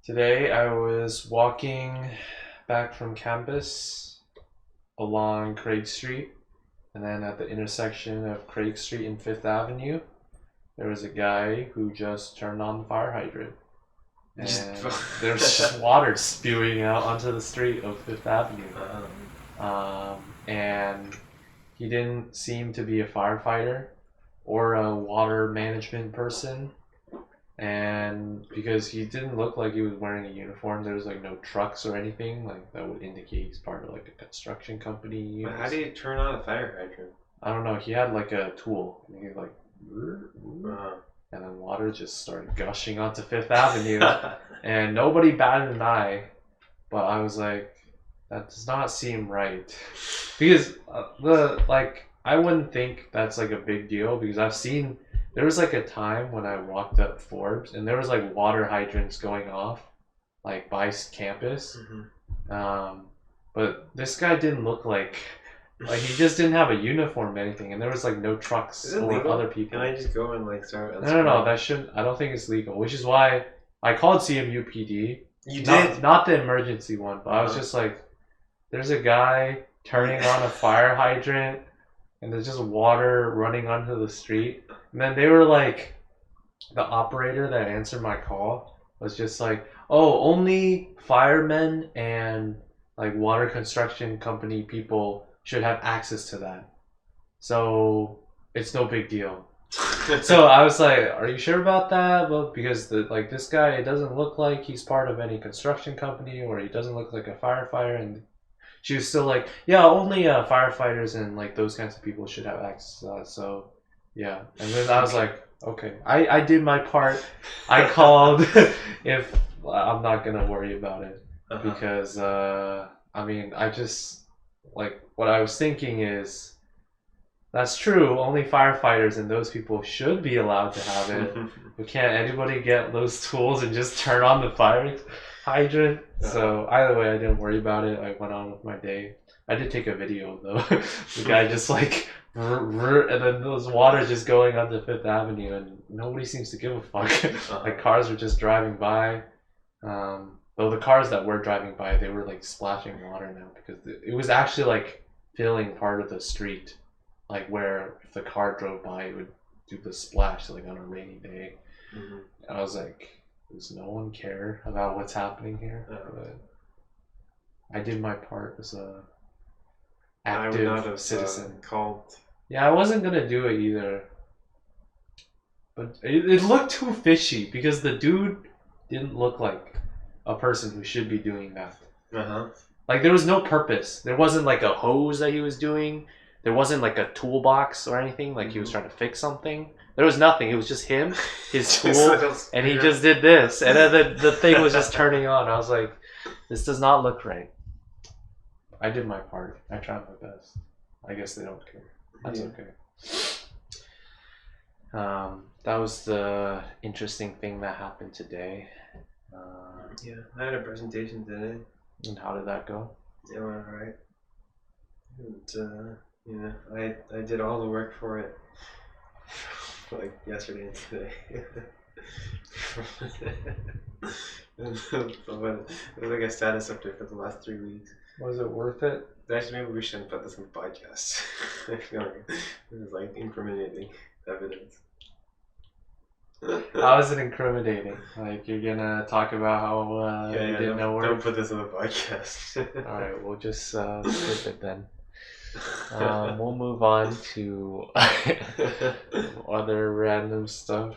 Today I was walking back from campus along Craig Street, and then at the intersection of Craig Street and Fifth Avenue, there was a guy who just turned on the fire hydrant. And there's just water spewing out onto the street of Fifth Avenue. And he didn't seem to be a firefighter or a water management person. And because he didn't look like he was wearing a uniform, there was like no trucks or anything like that would indicate he's part of like a construction company. But how do you turn on a fire hydrant? I don't know. He had like a tool, and he like, and then water just started gushing onto Fifth Avenue, and nobody batted an eye. But I was like, that does not seem right, because I wouldn't think that's like a big deal because I've seen. There was like a time when I walked up Forbes and there was like water hydrants going off like by campus. But this guy didn't look like he just didn't have a uniform or anything, and there was like no trucks or legal? Other people. Can I just go and like start? No, that shouldn't. I don't think it's legal, which is why I called CMU PD. You did? Not the emergency one, but I was just like, there's a guy turning on a fire hydrant and there's just water running onto the street. And then they were like, the operator that answered my call was just like, oh, only firemen and like water construction company people should have access to that. So it's no big deal. So I was like, are you sure about that? Well, because this guy, it doesn't look like he's part of any construction company, or he doesn't look like a firefighter. And she was still like, yeah, only firefighters and like those kinds of people should have access to that. So yeah, and then I was like, okay, I did my part. I called. If I'm not gonna worry about it because I mean, I just like what I was thinking is that's true. Only firefighters and those people should be allowed to have it. But can't anybody get those tools and just turn on the fire hydrant? So either way, I didn't worry about it. I went on with my day. I did take a video though. The guy just like. And then those water just going onto Fifth Avenue, and nobody seems to give a fuck. Like cars were just driving by. Though the cars that were driving by, they were like splashing water now because it was actually like filling part of the street, like where if the car drove by, it would do the splash like on a rainy day. And I was like, does no one care about what's happening here? But I did my part as a active I would not have citizen. Called. Yeah, I wasn't gonna do it either, but it looked too fishy because the dude didn't look like a person who should be doing that. Like there was no purpose. There wasn't like a hose that he was doing. There wasn't like a toolbox or anything. Like he was trying to fix something. There was nothing. It was just him, his tool, and he just did this, and then the thing was just turning on. I was like, this does not look right. I did my part. I tried my best. I guess they don't care. That's okay. That was the interesting thing that happened today. Yeah, I had a presentation today. And how did that go? It went alright. And I did all the work for it, like yesterday and today. It was like a status update for the last 3 weeks. Was it worth it? Actually, maybe we shouldn't put this in the podcast. I feel like this is like incriminating evidence. How is it incriminating? Like you're gonna talk about how you didn't know where. Don't put this in the podcast. All right, we'll just skip it then. We'll move on to other random stuff.